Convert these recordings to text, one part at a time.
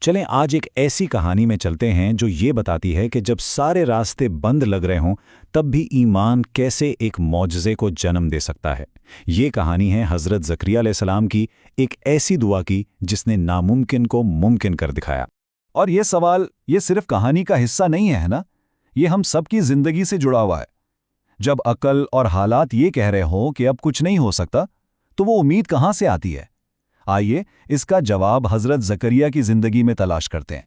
चलें आज एक ऐसी कहानी में चलते हैं जो ये बताती है कि जब सारे रास्ते बंद लग रहे हों तब भी ईमान कैसे एक मौजज़े को जन्म दे सकता है। ये कहानी है हज़रत ज़करिया अलैहिस्सलाम की, एक ऐसी दुआ की जिसने नामुमकिन को मुमकिन कर दिखाया। और ये सवाल ये सिर्फ कहानी का हिस्सा नहीं है ना, ये हम सबकी जिंदगी से जुड़ा हुआ है। जब अकल और हालात ये कह रहे हों कि अब कुछ नहीं हो सकता, तो वो उम्मीद कहाँ से आती है? आइए इसका जवाब हजरत ज़करिया की जिंदगी में तलाश करते हैं।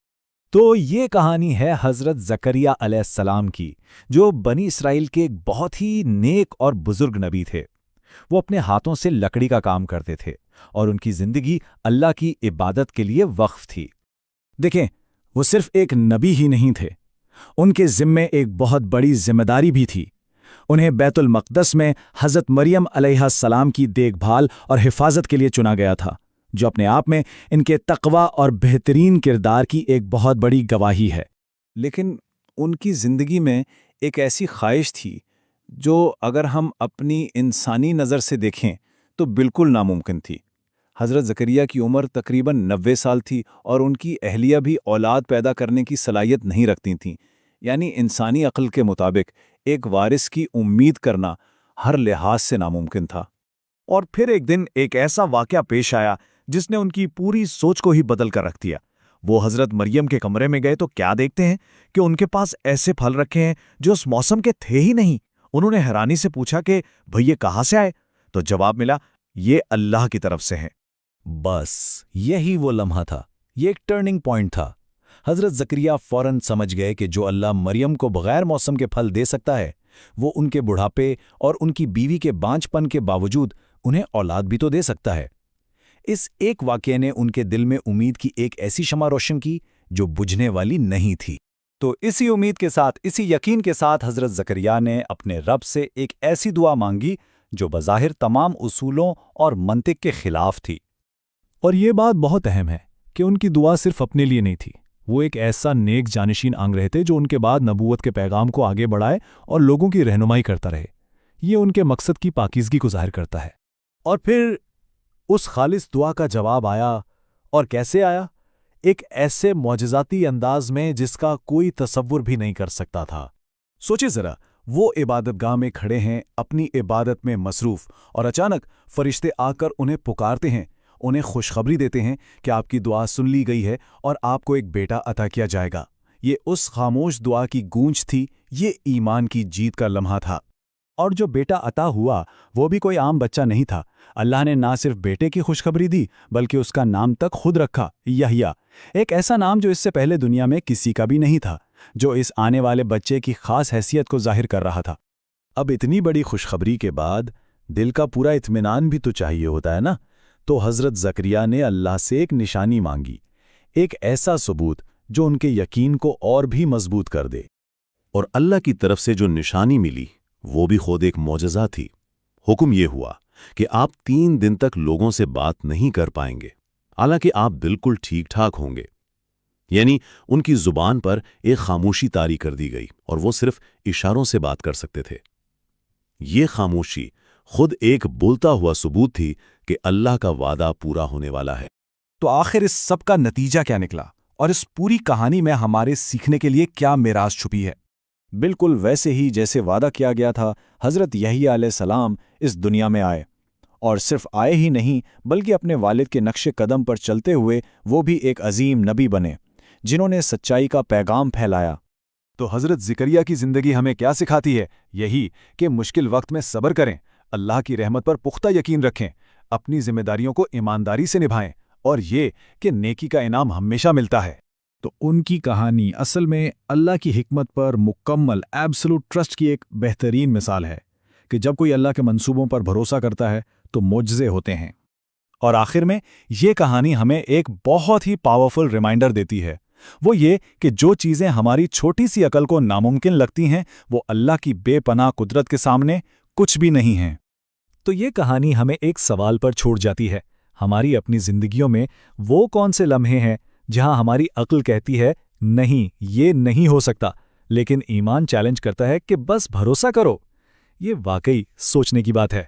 तो ये कहानी है हज़रत ज़करिया अलैहिस्सलाम की, जो बनी इसराइल के एक बहुत ही नेक और बुजुर्ग नबी थे। वो अपने हाथों से लकड़ी का काम करते थे और उनकी जिंदगी अल्लाह की इबादत के लिए वक्फ थी। देखें, वो सिर्फ एक नबी ही नहीं थे, उनके ज़िम्मे एक बहुत बड़ी जिम्मेदारी भी थी। उन्हें बैतुल मक़दस में हज़रत मरियम अलैहिस्सलाम की देखभाल और हिफाजत के लिए चुना गया था, जो अपने आप में इनके तक़वा और बेहतरीन किरदार की एक बहुत बड़ी गवाही है। लेकिन उनकी ज़िंदगी में एक ऐसी ख्वाहिश थी जो अगर हम अपनी इंसानी नज़र से देखें तो बिल्कुल नामुमकिन थी। हज़रत ज़करिया की उम्र तकरीबन 90 साल थी और उनकी अहलिया भी औलाद पैदा करने की सलाहियत नहीं रखती थीं। यानी इंसानी अक्ल के मुताबिक एक वारिस की उम्मीद करना हर लिहाज से नामुमकिन था। और फिर एक दिन एक ऐसा वाक़या पेश आया जिसने उनकी पूरी सोच को ही बदल कर रख दिया। वो हज़रत मरियम के कमरे में गए तो क्या देखते हैं कि उनके पास ऐसे फल रखे हैं जो उस मौसम के थे ही नहीं। उन्होंने हैरानी से पूछा कि भाई ये कहाँ से आए? तो जवाब मिला, ये अल्लाह की तरफ से हैं। बस यही वो लम्हा था, ये एक टर्निंग पॉइंट था। हज़रत ज़करिया फौरन समझ गए कि जो अल्लाह मरियम को बग़ैर मौसम के फल दे सकता है, वो उनके बुढ़ापे और उनकी बीवी के बांझपन के बावजूद उन्हें औलाद भी तो दे सकता है। इस एक वाक़ये ने उनके दिल में उम्मीद की एक ऐसी शमा रोशन की जो बुझने वाली नहीं थी। तो इसी उम्मीद के साथ, इसी यकीन के साथ हज़रत ज़करिया ने अपने रब से एक ऐसी दुआ मांगी जो बज़ाहिर तमाम उसूलों और मंतिक के खिलाफ थी। और ये बात बहुत अहम है कि उनकी दुआ सिर्फ अपने लिए नहीं थी। वो एक ऐसा नेक जानशीन आंग रहे थे जो उनके बाद नबूवत के पैगाम को आगे बढ़ाए और लोगों की रहनुमाई करता रहे। ये उनके मकसद की पाकीज़गी को ज़ाहिर करता है। और फिर उस खालिस दुआ का जवाब आया, और कैसे आया? एक ऐसे मौजज़ाती अंदाज में जिसका कोई तसव्वुर भी नहीं कर सकता था। सोचिए ज़रा, वो इबादतगाह में खड़े हैं, अपनी इबादत में मसरूफ़, और अचानक फरिश्ते आकर उन्हें पुकारते हैं, उन्हें खुशखबरी देते हैं कि आपकी दुआ सुन ली गई है और आपको एक बेटा अता किया जाएगा। ये उस खामोश दुआ की गूंज थी, ये ईमान की जीत का लम्हा था। और जो बेटा अता हुआ वो भी कोई आम बच्चा नहीं था। अल्लाह ने ना सिर्फ बेटे की खुशखबरी दी बल्कि उसका नाम तक खुद रखा, यहया। एक ऐसा नाम जो इससे पहले दुनिया में किसी का भी नहीं था, जो इस आने वाले बच्चे की खास हैसियत को जाहिर कर रहा था। अब इतनी बड़ी खुशखबरी के बाद दिल का पूरा इत्मीनान भी तो चाहिए होता है ना। तो हज़रत ज़करिया ने अल्लाह से एक निशानी मांगी, एक ऐसा सबूत जो उनके यकीन को और भी मजबूत कर दे। और अल्लाह की तरफ से जो निशानी मिली वो भी खुद एक मौजज़ा थी। हुक्म ये हुआ कि आप 3 दिन तक लोगों से बात नहीं कर पाएंगे, हालांकि आप बिल्कुल ठीक ठाक होंगे। यानी उनकी जुबान पर एक खामोशी तारी कर दी गई और वो सिर्फ इशारों से बात कर सकते थे। ये खामोशी खुद एक बोलता हुआ सबूत थी कि अल्लाह का वादा पूरा होने वाला है। तो आखिर इस सब का नतीजा क्या निकला, और इस पूरी कहानी में हमारे सीखने के लिए क्या मिराज छुपी है? बिल्कुल वैसे ही जैसे वादा किया गया था, हज़रत यहया अलैहिस्सलाम इस दुनिया में आए, और सिर्फ आए ही नहीं बल्कि अपने वालिद के नक्शे कदम पर चलते हुए वो भी एक अजीम नबी बने, जिन्होंने सच्चाई का पैगाम फैलाया। तो हज़रत ज़करिया की ज़िंदगी हमें क्या सिखाती है? यही कि मुश्किल वक्त में सब्र करें, अल्लाह की रहमत पर पुख्ता यकीन रखें, अपनी जिम्मेदारियों को ईमानदारी से निभाएं, और ये कि नेकी का इनाम हमेशा मिलता है। तो उनकी कहानी असल में अल्लाह की हिकमत पर मुकम्मल एब्सोल्यूट ट्रस्ट की एक बेहतरीन मिसाल है कि जब कोई अल्लाह के मंसूबों पर भरोसा करता है तो मोजज़े होते हैं। और आखिर में ये कहानी हमें एक बहुत ही पावरफुल रिमाइंडर देती है, वो ये कि जो चीज़ें हमारी छोटी सी अकल को नामुमकिन लगती हैं वो अल्लाह की बेपनाह कुदरत के सामने कुछ भी नहीं हैं। तो ये कहानी हमें एक सवाल पर छोड़ जाती है, हमारी अपनी ज़िंदगियों में वो कौन से लम्हे हैं जहां हमारी अक्ल कहती है नहीं, ये नहीं हो सकता, लेकिन ईमान चैलेंज करता है कि बस भरोसा करो। ये वाकई सोचने की बात है।